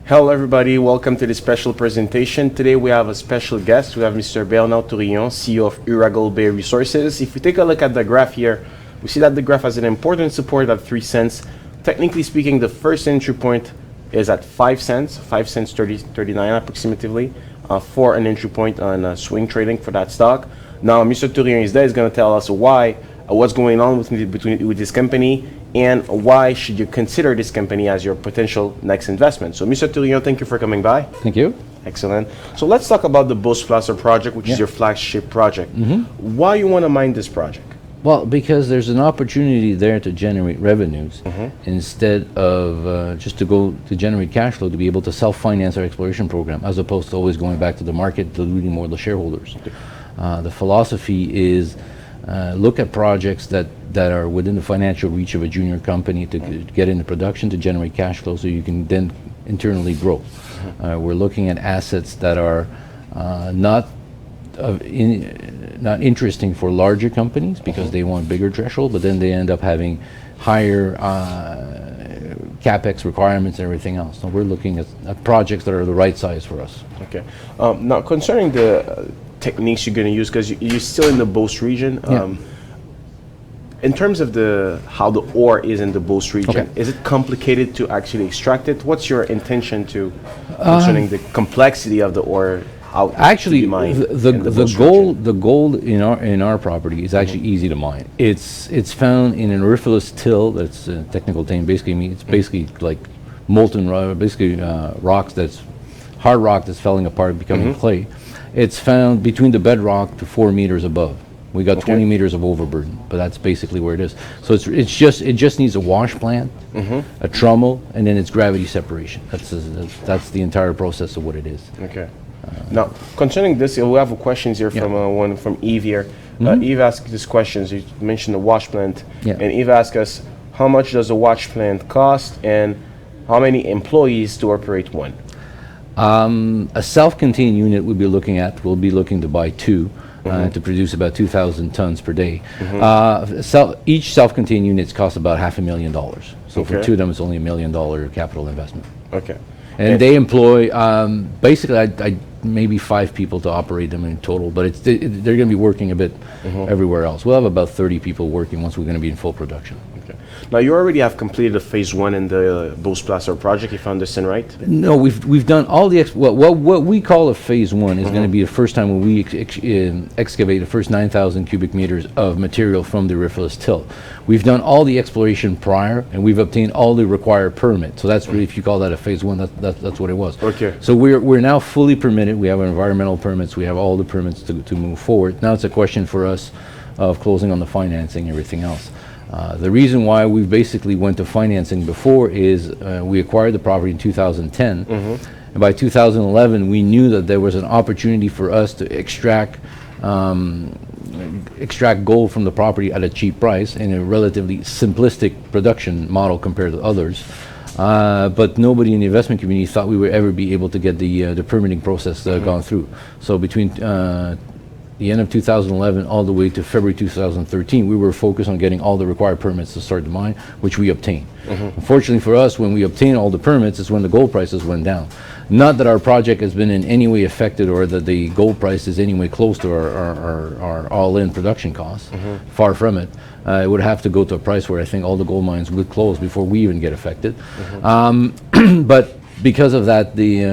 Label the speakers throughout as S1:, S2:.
S1: Hello everybody, welcome to this special presentation. Today we have a special guest. We have Mr. Bernard Tourillon, CEO of Uragold Bay Resources. If we take a look at the graph here, we see that the graph has an important support at 3 cents. Technically speaking, the first entry point is at 5 cents, 5 cents 39 approximately, for an entry point on swing trading for that stock. Now Mr. Tourillon is there, he's going to tell us why, what's going on with this company, and why should you consider this company as your potential next investment. So Mr. Tourillon, thank you for coming by.
S2: Thank you.
S1: Excellent. So let's talk about the Beauce Placer project, which is your flagship project. Why you want to mine this project?
S2: Well, because there's an opportunity there to generate revenues instead of just to generate cash flow, to be able to self-finance our exploration program, as opposed to always going back to the market, diluting more of the shareholders. The philosophy is look at projects that are within the financial reach of a junior company to get into production, to generate cash flow, so you can then internally grow. We're looking at assets that are not interesting for larger companies because they want bigger threshold, but then they end up having higher capex requirements and everything else. So we're looking at projects that are the right size for us.
S1: Okay. Now concerning the techniques you're going to use, because you're still in the Beauce region. In terms of how the ore is in the Beauce region, is it complicated to actually extract it? What's your intention concerning the complexity of the ore?
S2: Actually, the gold in our property is actually easy to mine. It's found in an auriferous till. That's a technical term. Basically, it's basically like molten rock, rocks hard rock that's falling apart, becoming clay. It's found between the bedrock to 4 meters above. We got 20 meters of overburden, but that's basically where it is. So it just needs a wash plant, a trommel, and then it's gravity separation. That's the entire process of what it is.
S1: Okay. Now, concerning this, we have questions here from Eve here. Eve asked this question. You mentioned the wash plant, and Eve asked us, how much does a wash plant cost, and how many employees to operate one?
S2: A self-contained unit we'll be looking to buy 2 to produce about 2,000 tons per day. Each self-contained unit costs about $500,000. So for 2 of them, it's only $1 million capital investment.
S1: Okay.
S2: And they employ basically maybe 5 people to operate them in total, but they're going to be working a bit everywhere else. We'll have about 30 people working once we're going to be in full production.
S1: Okay. Now you already have completed phase 1 in the Beauce Placer project, if I understand right?
S2: No, we've done all the what we call a phase 1 is going to be the first time when we excavate the first 9,000 cubic meters of material from the auriferous till. We've done all the exploration prior, and we've obtained all the required permits. So that's really, if you call that a phase 1, that's what it was.
S1: Okay.
S2: So we're now fully permitted. We have our environmental permits. We have all the permits to move forward. Now it's a question for us of closing on the financing and everything else. The reason why we basically went to financing before is we acquired the property in 2010, and by 2011 we knew that there was an opportunity for us to extract gold from the property at a cheap price in a relatively simplistic production model compared to others. But nobody in the investment community thought we would ever be able to get the permitting process gone through. So between the end of 2011 all the way to February 2013, we were focused on getting all the required permits to start the mine, which we obtained. Unfortunately for us, when we obtained all the permits is when the gold prices went down. Not that our project has been in any way affected or that the gold price is any way close to our all-in production costs. Far from it. It would have to go to a price where I think all the gold mines would close before we even get affected. But because of that, the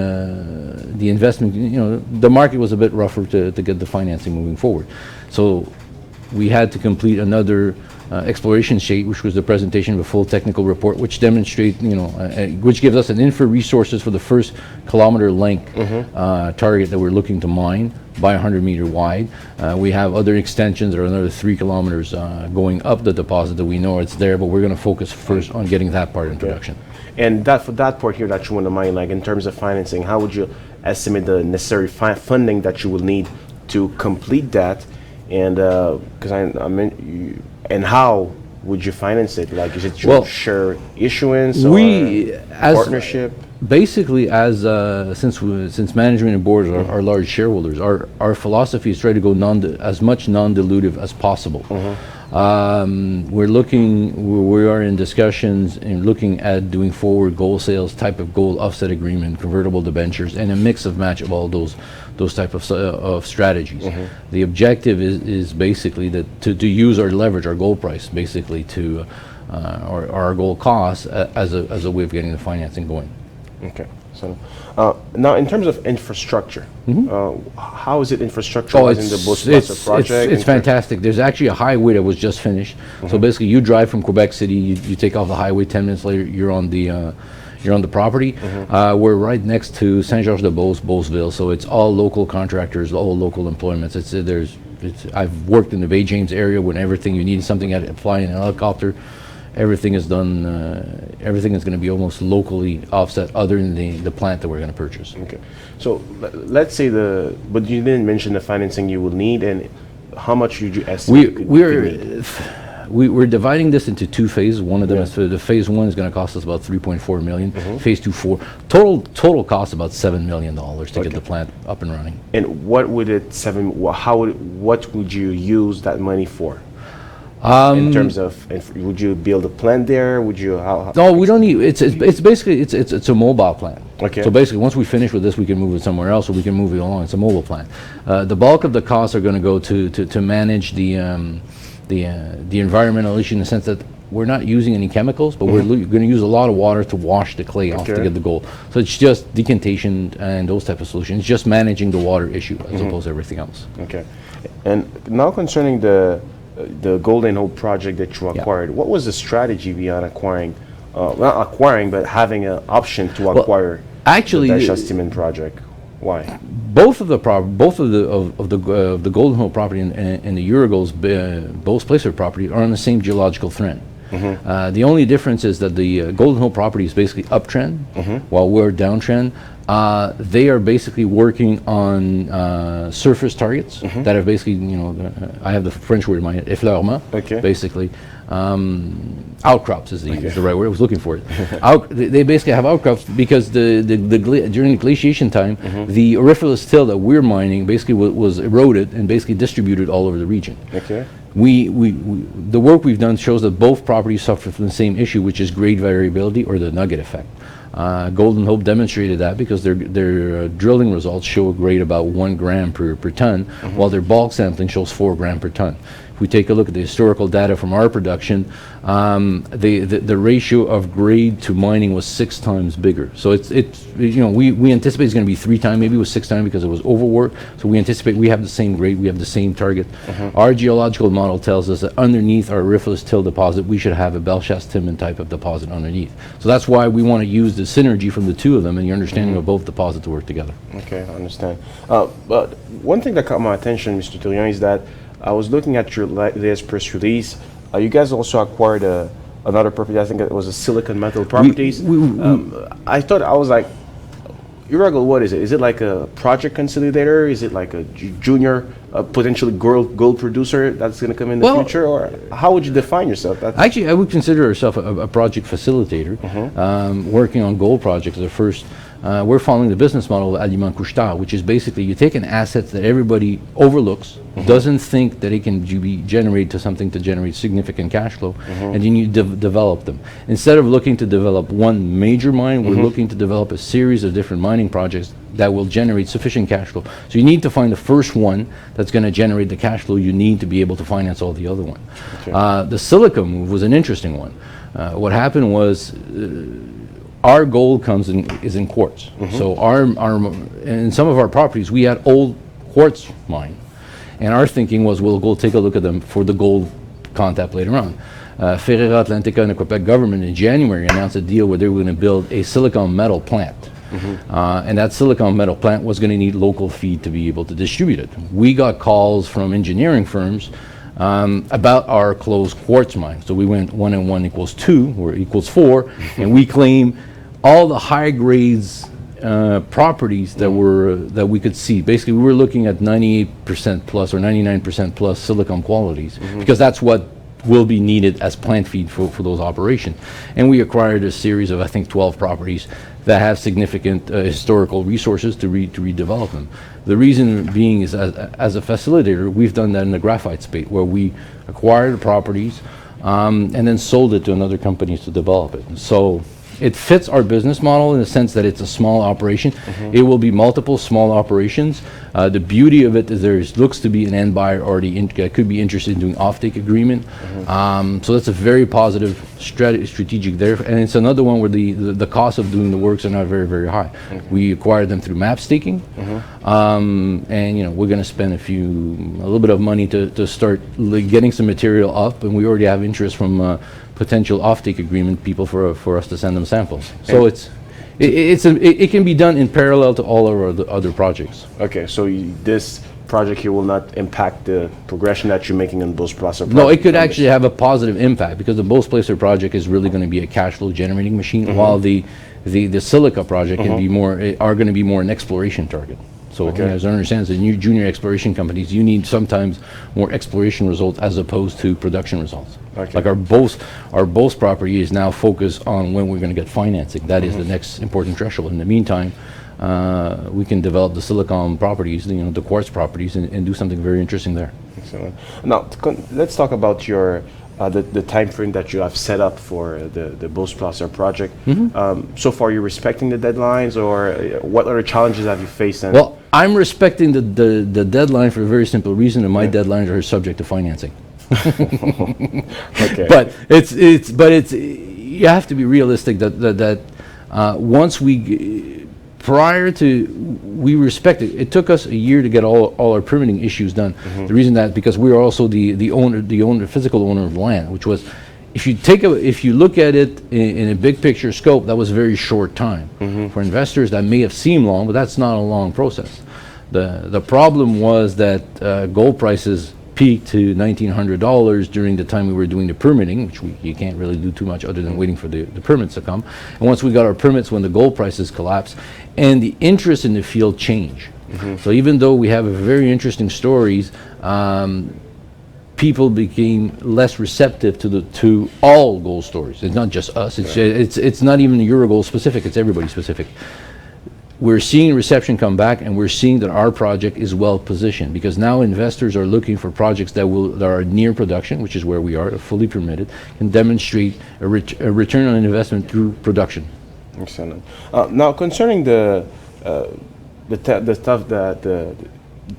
S2: investment, the market was a bit rougher to get the financing moving forward. So we had to complete another exploration sheet, which was the presentation of a full technical report, which demonstrate, which gives us an info resources for the first kilometer length target that we're looking to mine by 100 meter wide. We have other extensions that are another 3 kilometers going up the deposit that we know it's there, but we're going to focus first on getting that part in production.
S1: And for that part here that you want to mine, like in terms of financing, how would you estimate the necessary funding that you will need to complete that? And because and how would you finance it? Like, is it your share issuance or partnership?
S2: Basically, since management and board are large shareholders, our philosophy is try to go as much non-dilutive as possible. We are in discussions and looking at doing forward gold sales, type of gold offset agreement, convertible debentures, and a mix of match of all those type of strategies. The objective is basically that to use our leverage, our gold price, basically to our gold costs as a way of getting the financing going.
S1: Okay. So now, in terms of infrastructure, how is it infrastructure in the Beauce Placer project?
S2: It's fantastic. There's actually a highway that was just finished. So basically, you drive from Quebec City, you take off the highway. 10 minutes later, you're on the property. We're right next to Saint-Georges-de-Beauce, Beauceville. So it's all local contractors, all local employments. I've worked in the Bay James area when everything you need something flying in a helicopter. Everything is done. Everything is going to be almost locally offset, other than the plant that we're going to purchase.
S1: Okay, so let's say but you didn't mention the financing you will need and how much would you estimate?
S2: We're dividing this into two phases. One of them is the phase one is going to cost us about 3.4 million. Phase 2, 4. Total cost about $7 million to get the plant up and running.
S1: And what would what would you use that money for? In terms of, would you build a plant there? Would you?
S2: No, we don't need. It's basically it's a mobile plant.
S1: Okay.
S2: So basically, once we finish with this, we can move it somewhere else, or we can move it along. It's a mobile plant. The bulk of the costs are going to go to manage the environmental issue, in the sense that we're not using any chemicals, but we're going to use a lot of water to wash the clay off to get the gold. So it's just decantation and those type of solutions. It's just managing the water issue as opposed to everything else.
S1: Okay. And now concerning the Golden Hope project that you acquired, what was the strategy beyond acquiring, not acquiring, but having an option to acquire
S2: actually
S1: the Bellechasse Timmins project? Why?
S2: Both of the Golden Hope property and the Uragold's Beauce Placer property are on the same geological trend. The only difference is that the Golden Hope property is basically uptrend, while we're downtrend. They are basically working on surface targets that are basically, I have the French word in my head, effleurement, basically. Outcrops is the right word. I was looking for it. They basically have outcrops because during the glaciation time, the auriferous till that we're mining basically was eroded and basically distributed all over the region. Okay. The work we've done shows that both properties suffer from the same issue, which is grade variability, or the nugget effect. Golden Hope demonstrated that because their drilling results show a grade about 1 gram per ton, while their bulk sampling shows 4 grams per ton. If we take a look at the historical data from our production, the ratio of grade to mining was 6 times bigger. So we anticipate it's going to be 3 times, maybe it was 6 times because it was overworked. So we anticipate we have the same grade, we have the same target. Our geological model tells us that underneath our auriferous till deposit, we should have a Bellechasse Timmins type of deposit underneath. So that's why we want to use the synergy from the two of them and your understanding of both deposits to work together. Okay, I understand.
S1: But one thing that caught my attention, Mr. Tourillon, is that I was looking at your latest press release. You guys also acquired another property. I think it was a silicon metal properties. I was like, Uragold, what is it? Is it like a project consolidator? Is it like a junior, potentially gold producer that's going to come in the future? Or how would you define yourself?
S2: Actually, I would consider ourselves a project facilitator, working on gold projects. We're following the business model of Aliment Couche-Tard, which is basically you take an asset that everybody overlooks, doesn't think that it can be generated to something to generate significant cash flow, and then you develop them. Instead of looking to develop one major mine, we're looking to develop a series of different mining projects that will generate sufficient cash flow. So you need to find the first one that's going to generate the cash flow you need to be able to finance all the other ones. The silica move was an interesting one. What happened was, our gold is in quartz. So in some of our properties, we had old quartz mine. And our thinking was, we'll go take a look at them for the gold contact later on. Ferreira Atlantica and the Quebec government in January announced a deal where they were going to build a silicon metal plant. And that silicon metal plant was going to need local feed to be able to distribute it. We got calls from engineering firms about our closed quartz mine. So we went 1 and 1 equals 2, or equals 4, and we claim all the high grades properties that we could see. Basically, we were looking at 98% plus or 99% plus silicon qualities, because that's what will be needed as plant feed for those operations. And we acquired a series of, I think, 12 properties that have significant historical resources to redevelop them. The reason being is, as a facilitator, we've done that in the graphite space, where we acquired properties and then sold it to another companies to develop it. So it fits our business model in the sense that it's a small operation. It will be multiple small operations. The beauty of it is there looks to be an end buyer already could be interested in doing offtake agreement. So that's a very positive strategic there. And it's another one where the cost of doing the works are not very, very high. We acquired them through map staking. And we're going to spend a little bit of money to start getting some material up, and we already have interest from potential offtake agreement people for us to send them samples. So it can be done in parallel to all our other projects.
S1: Okay, so this project here will not impact the progression that you're making on Beauce Placer project?
S2: No, it could actually have a positive impact, because the Beauce Placer project is really going to be a cash flow generating machine, while the Silica project can be are going to be more an exploration target. So as I understand, the new junior exploration companies, you need sometimes more exploration results as opposed to production results. Like our Beauce property is now focused on when we're going to get financing. That is the next important threshold. In the meantime, we can develop the silicon properties, the quartz properties, and do something very interesting there.
S1: Excellent. Now, let's talk about your the time frame that you have set up for the Beauce Placer project. So far, you're respecting the deadlines, or what other challenges have you faced?
S2: Well, I'm respecting the deadline for a very simple reason, and my deadlines are subject to financing. But it's you have to be realistic that once we respect it. It took us a year to get all our permitting issues done. The reason that because we are also the physical owner of the land, which was, if you look at it in a big picture scope, that was a very short time. For investors, that may have seemed long, but that's not a long process. The problem was that gold prices peaked to $1,900 during the time we were doing the permitting, which you can't really do too much other than waiting for the permits to come. And once we got our permits, when the gold prices collapsed, and the interest in the field changed. So even though we have a very interesting stories, people became less receptive to all gold stories. It's not just us. It's not even Uragold specific. It's everybody specific. We're seeing reception come back, and we're seeing that our project is well positioned, because now investors are looking for projects that are near production, which is where we are, fully permitted, and demonstrate a return on investment through production.
S1: Excellent. Now, concerning the stuff the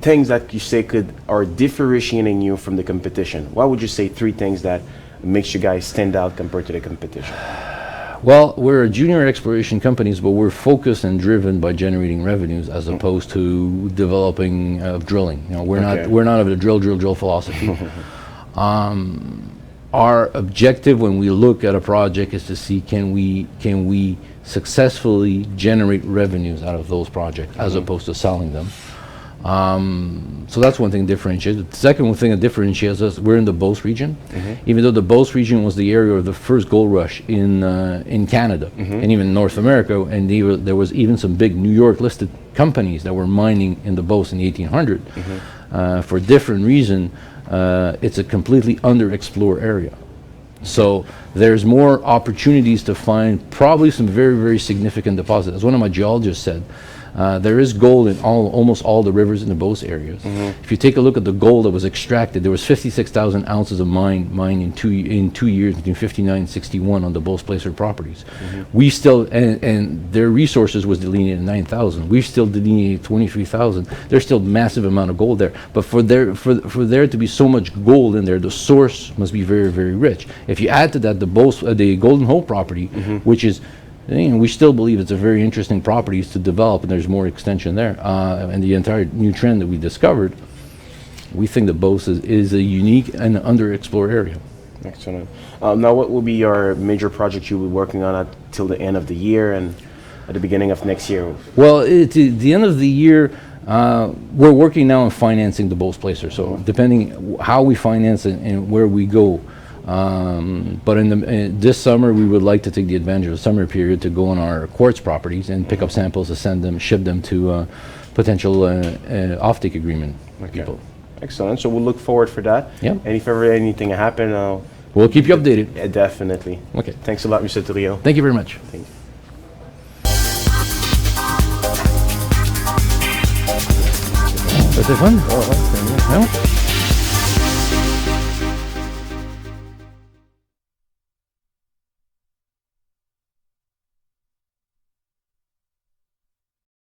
S1: things that you say are differentiating you from the competition, what would you say 3 things that makes you guys stand out compared to the competition?
S2: Well, we're a junior exploration companies, but we're focused and driven by generating revenues as opposed to developing drilling. We're not of the drill philosophy. Our objective when we look at a project is to see can we successfully generate revenues out of those projects as opposed to selling them. So that's one thing differentiates. The second thing that differentiates us, we're in the Beauce region. Even though the Beauce region was the area of the first gold rush in Canada and even North America, and there was even some big New York listed companies that were mining in the Beauce in the 1800s. For different reason, it's a completely underexplored area. So there's more opportunities to find probably some very, very significant deposits. As one of my geologists said, there is gold in almost all the rivers in the Beauce areas. If you take a look at the gold that was extracted, there was 56,000 ounces of mined in 2 years between 59 and 61 on the Beauce Placer properties. We still, and their resources was delineated at 9,000. We've still delineated 23,000. There's still massive amount of gold there. But for there to be so much gold in there, the source must be very, very rich. If you add to that the Golden Hole property, which is, we still believe it's a very interesting properties to develop, and there's more extension there. And the entire new trend that we discovered, we think that Beauce is a unique and underexplored area.
S1: Excellent. Now, what will be your major project you'll be working on till the end of the year and at the beginning of next year?
S2: Well, at the end of the year, we're working now on financing the Beauce Placer. So depending how we finance it and where we go. But this summer, we would like to take the advantage of the summer period to go on our quartz properties and pick up samples to ship them to potential offtake agreement people.
S1: Excellent. So we'll look forward for that.
S2: Yeah.
S1: And if ever anything happen,
S2: We'll keep you updated.
S1: yeah, definitely.
S2: Okay.
S1: Thanks a lot, Mr. Tourillon.
S2: Thank you very much.
S1: Thank you.
S2: C'était fun? Non?